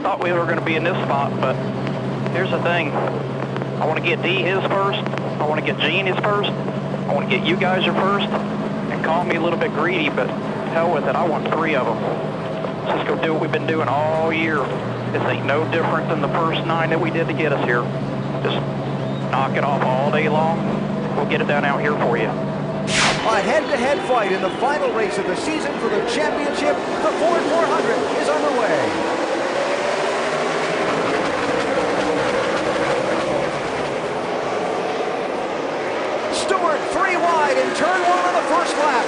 thought we were going to be in this spot, but here's the thing. I want to get D his first. I want to get Gene his first. I want to get you guys your first. And call me a little bit greedy, but hell with it. I want 3 of them. Let's just go do what we've been doing all year. This ain't no different than the first 9 that we did to get us here. Just knock it off all day long. We'll get it done out here for you. A head-to-head fight in the final race of the season for the championship. The Ford 400 is underway. Stewart 3 wide in turn 1 on the first lap.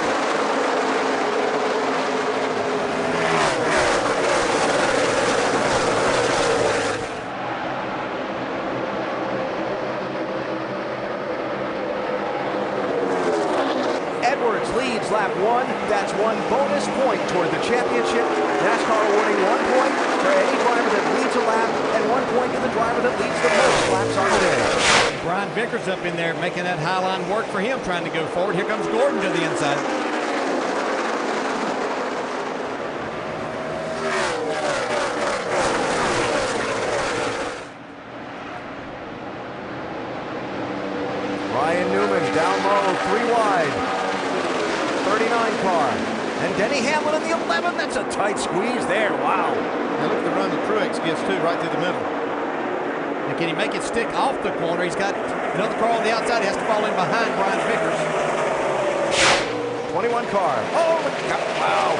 Leads lap 1. That's 1 bonus point toward the championship. NASCAR awarding 1 point for any driver that leads a lap and 1 point to the driver that leads the most laps on the day. Brian Vickers up in there making that high line work for him, trying to go forward. Here comes Gordon to the inside. Ryan Newman down low, 3 wide. 39 car. And Denny Hamlin in the 11. That's a tight squeeze there. Wow. Now look at the run that Truex gets too, right through the middle. And can he make it stick off the corner? He's got another car on the outside. He has to fall in behind Brian Vickers. 21 car. Oh, my God. Wow.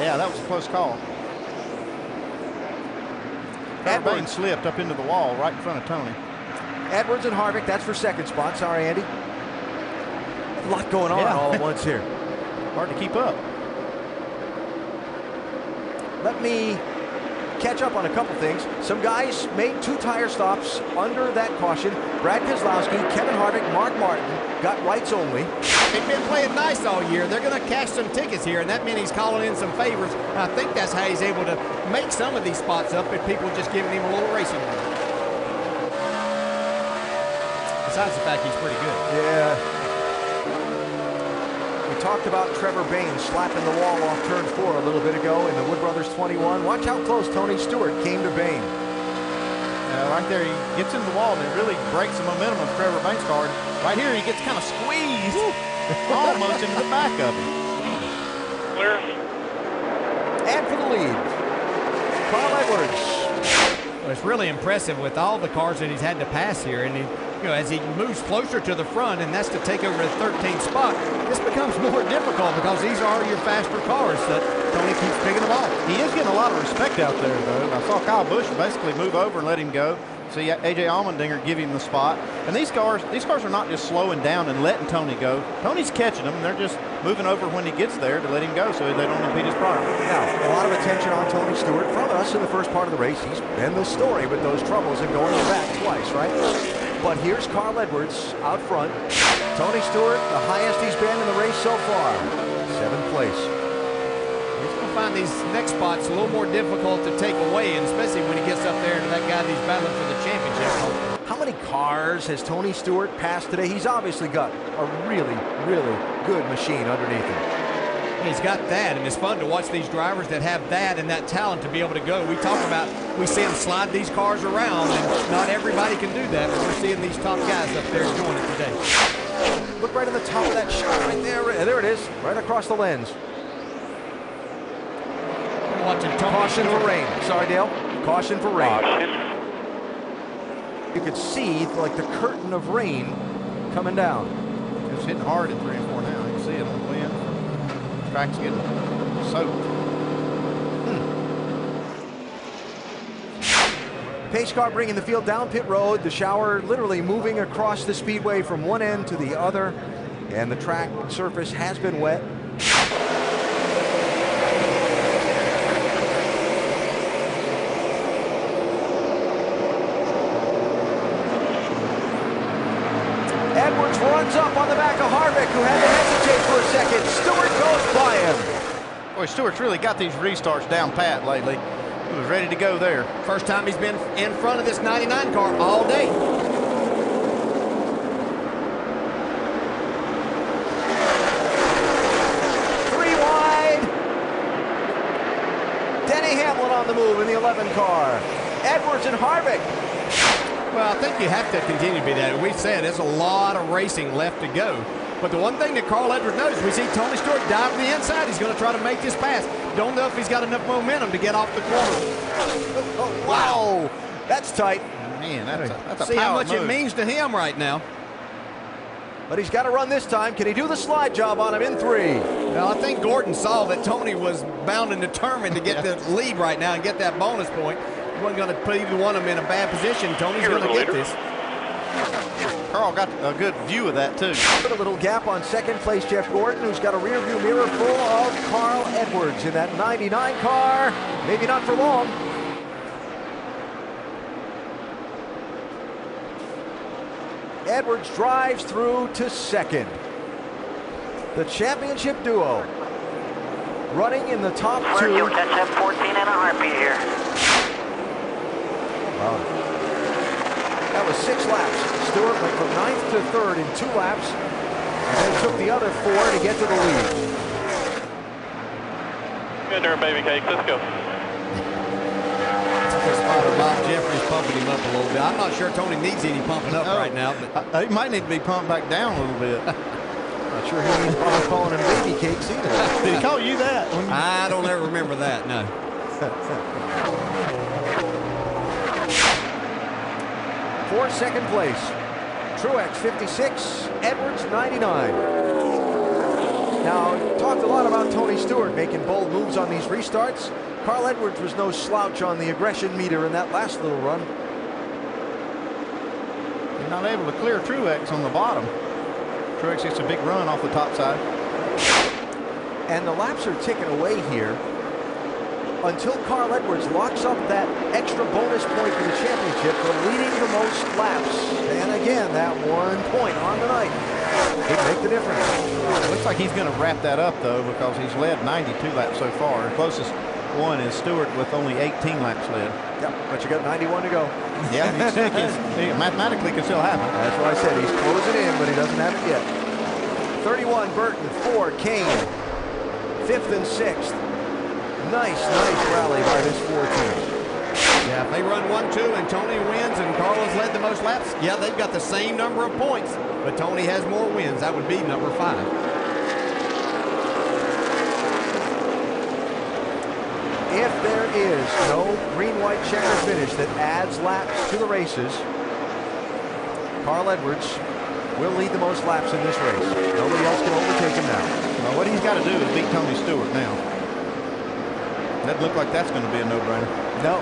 Yeah, that was a close call. Edwards slipped up into the wall right in front of Tony. Edwards and Harvick, that's for second spot. Sorry, Andy. A lot going on all at once here. Hard to keep up. Let me catch up on a couple things. Some guys made 2 tire stops under that caution. Brad Keselowski, Kevin Harvick, Mark Martin got rights only. They've been playing nice all year. They're going to cash some tickets here, and that means he's calling in some favors. And I think that's how he's able to make some of these spots up if people just giving him a little racing. Besides the fact he's pretty good. Yeah. We talked about Trevor Bayne slapping the wall off turn 4 a little bit ago in the Wood Brothers 21. Watch how close Tony Stewart came to Bayne. Right there, he gets into the wall and it really breaks the momentum of Trevor Bayne's car. Right here, he gets kind of squeezed almost into the back of him. Clear. And for the lead, Carl Edwards. Well, it's really impressive with all the cars that he's had to pass here, and as he moves closer to the front, and that's to take over the 13th spot, this becomes more difficult because these are your faster cars that Tony keeps picking them off. He is getting a lot of respect out there, though. I saw Kyle Busch basically move over and let him go. See A.J. Allmendinger give him the spot. And these cars are not just slowing down and letting Tony go. Tony's catching them. They're just moving over when he gets there to let him go so they don't impede his progress. Now, a lot of attention on Tony Stewart from us in the first part of the race. He's been the story with those troubles and going back twice, right? But here's Carl Edwards out front. Tony Stewart, the highest he's been in the race so far, 7th place. He's going to find these next spots a little more difficult to take away, and especially when he gets up there to that guy that he's battling for the championship. How many cars has Tony Stewart passed today? He's obviously got a really, really good machine underneath him. He's got that, and it's fun to watch these drivers that have that and that talent to be able to go. We talk about, we see them slide these cars around, and not everybody can do that, but we're seeing these top guys up there doing it today. Look right on the top of that shot right there. There it is, right across the lens. Watching Caution for rain. Sorry, Dale. Caution for rain. Caution. You could see like the curtain of rain coming down. It's hitting hard in 3 and 4 now. You can see it on the wind. The track's getting soaked. Pace car bringing the field down pit road. The shower literally moving across the speedway from one end to the other. And the track surface has been wet. Edwards runs up on the back of Harvick, who had to hesitate for a second. Stewart goes by him. Boy, Stewart's really got these restarts down pat lately. He was ready to go there. First time he's been in front of this 99 car all day. Three wide. Denny Hamlin on the move in the 11. 11 car. Edwards and Harvick. Well, I think you have to continue to be that. We said there's a lot of racing left to go. But the one thing that Carl Edwards knows, we see Tony Stewart dive on the inside. He's going to try to make this pass. Don't know if he's got enough momentum to get off the corner. Oh, wow. That's tight. Man, that's a See how much move. it means to him right now. But he's got to run this time. Can he do the slide job on him in 3? Well, I think Gordon saw that Tony was bound and determined to get the lead right now and get that bonus point. He wasn't going to put either one of them in a bad position. Tony's going to get this. Carl got a good view of that, too. Put a little gap on second place Jeff Gordon, who's got a rearview mirror full of Carl Edwards in that 99 car. Maybe not for long. Edwards drives through to second. The championship duo running in the top 2. You'll catch up 14 in a heartbeat here. Wow. That was 6 laps. Stewart went from 9th to 3rd in 2 laps, and then took the other 4 to get to the lead. Good there, baby cakes. Let's go. Bob Jeffries pumping him up a little bit. I'm not sure Tony needs any pumping up right now, but He might need to be pumped back down a little bit. Not sure he needs Bob calling him baby cakes either. Did he call you that? I don't ever remember that, no. For second place, Truex 56, Edwards 99. Now, talked a lot about Tony Stewart making bold moves on these restarts. Carl Edwards was no slouch on the aggression meter in that last little run. You're not able to clear Truex on the bottom. Truex gets a big run off the top side. And the laps are ticking away here until Carl Edwards locks up that extra bonus point for the championship for leading the most laps. And again, that 1 point on the night could make the difference. It looks like he's going to wrap that up, though, because he's led 92 laps so far. The closest one is Stewart with only 18 laps led. Yep, but you got 91 to go. Yeah, he mathematically can still happen. That's what I said. He's closing in, but he doesn't have it yet. 31, Burton. 4, Kane. 5th and 6th. Nice rally by this 4 team. Yeah, if they run 1-2 and Tony wins and Carl has led the most laps, yeah, they've got the same number of points, but Tony has more wins. That would be number 5. If there is no green-white checker finish that adds laps to the races, Carl Edwards will lead the most laps in this race. Nobody else can overtake him now. Well, what he's got to do is beat Tony Stewart now. Doesn't look like that's going to be a no-brainer. No.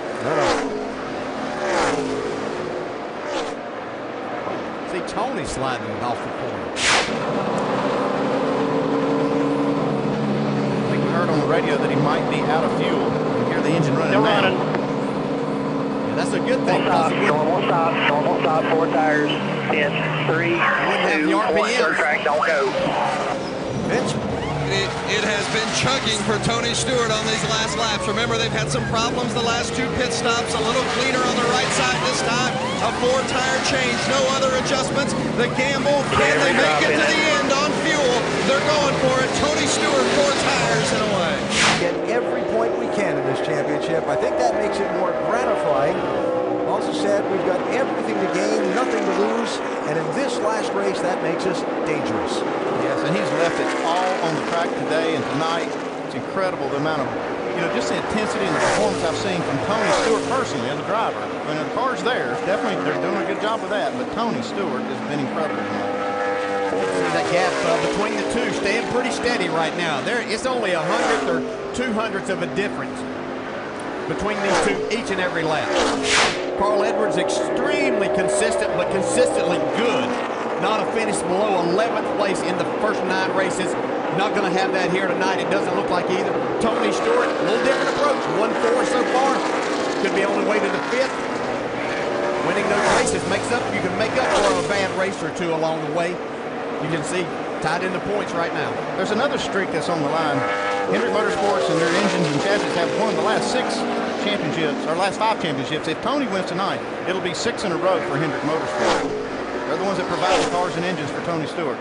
See Tony sliding off the corner. I think we heard on the radio that he might be out of fuel. You hear the engine running now. Yeah, that's a good thing. Normal stop, 4 tires. In 3, 2, 1, third track, don't go. Vince? It has been chugging for Tony Stewart on these last laps. Remember, they've had some problems the last 2 pit stops. A little cleaner on the right side this time. A 4-tire change, no other adjustments. The gamble, can they make it to the end on fuel? They're going for it. Tony Stewart, 4 tires and away. Get every point we can in this championship. I think that makes it more gratifying. Also said we've got everything to gain, nothing to lose, and in this last race, that makes us dangerous. Yes, and he's left it all on the track today and tonight. It's incredible the amount of, just the intensity and the performance I've seen from Tony Stewart personally as a driver. I mean, the car's there. Definitely, they're doing a good job with that, but Tony Stewart has been incredible tonight. See that gap between the two staying pretty steady right now. It's only 100th or 200ths of a difference between these two each and every lap. Carl Edwards extremely consistent, but consistently good. Not a finish below 11th place in the first 9 races. Not going to have that here tonight. It doesn't look like either. Tony Stewart, a little different approach. 1-4 so far. Could be on the way to the 5th. Winning those races you can make up for a bad race or 2 along the way. You can see tied into points right now. There's another streak that's on the line. Hendrick Motorsports and their engines and chassis have won the last 6 championships, or last 5 championships. If Tony wins tonight, it'll be 6 in a row for Hendrick Motorsports. They're the ones that provide the cars and engines for Tony Stewart.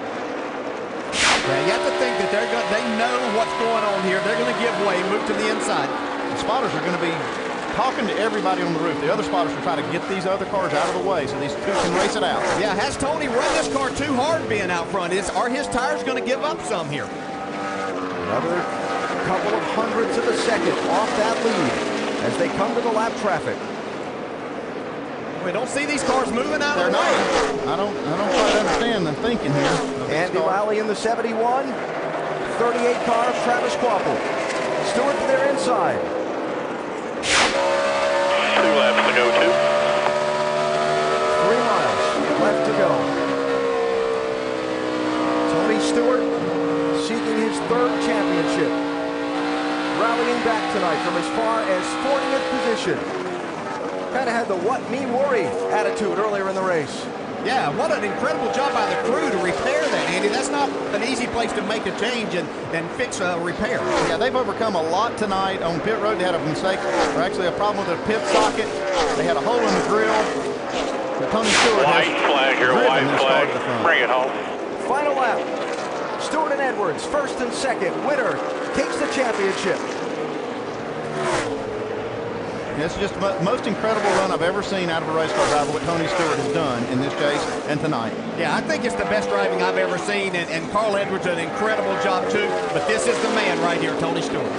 Yeah, you have to think that they know what's going on here. They're going to give way, move to the inside. The spotters are going to be talking to everybody on the roof. The other spotters are trying to get these other cars out of the way so these two can race it out. Yeah, has Tony run this car too hard being out front? Are his tires going to give up some here? Another couple of hundredths of a second off that lead as they come to the lap traffic. We don't see these cars moving out They're of the way. not. I don't quite understand the thinking here. Andy Lally in the 71. 38 car of Travis Quapple. Stewart to their inside. 2 laps to go, 2. 3 miles left to go. Tony Stewart seeking his 3rd championship. Rallying back tonight from as far as 40th position. Kind of had the what me worry attitude earlier in the race. Yeah, what an incredible job by the crew to repair that, Andy. That's not an easy place to make a change and fix a repair. Yeah, they've overcome a lot tonight. On pit road, they had a mistake, or actually a problem with their pit socket. They had a hole in the grill. But Tony Stewart White flag here, white flag. Bring it home. Final lap. Stewart and Edwards, 1st and 2nd. Winner takes the championship. It's just the most incredible run I've ever seen out of a race car driver, what Tony Stewart has done in this chase and tonight. Yeah, I think it's the best driving I've ever seen, and Carl Edwards did an incredible job too, but this is the man right here, Tony Stewart.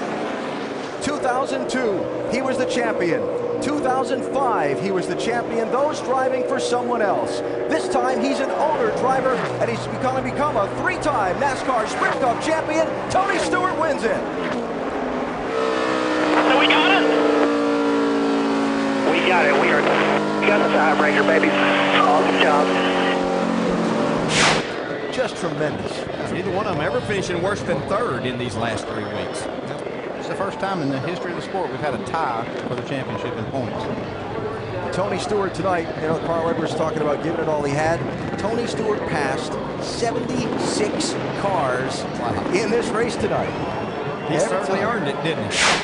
2002, he was the champion. 2005, he was the champion, those driving for someone else. This time, he's an owner driver, and he's going to become a 3-time NASCAR Sprint Cup champion. Tony Stewart wins it. So we got it? We got it. We got the tiebreaker, baby. Awesome job. Just tremendous. Neither one of them ever finishing worse than 3rd in these last 3 weeks. It's the first time in the history of the sport we've had a tie for the championship in points. Tony Stewart tonight, you know, Carl Edwards talking about giving it all he had. Tony Stewart passed 76 cars in this race tonight. He certainly earned it, didn't he?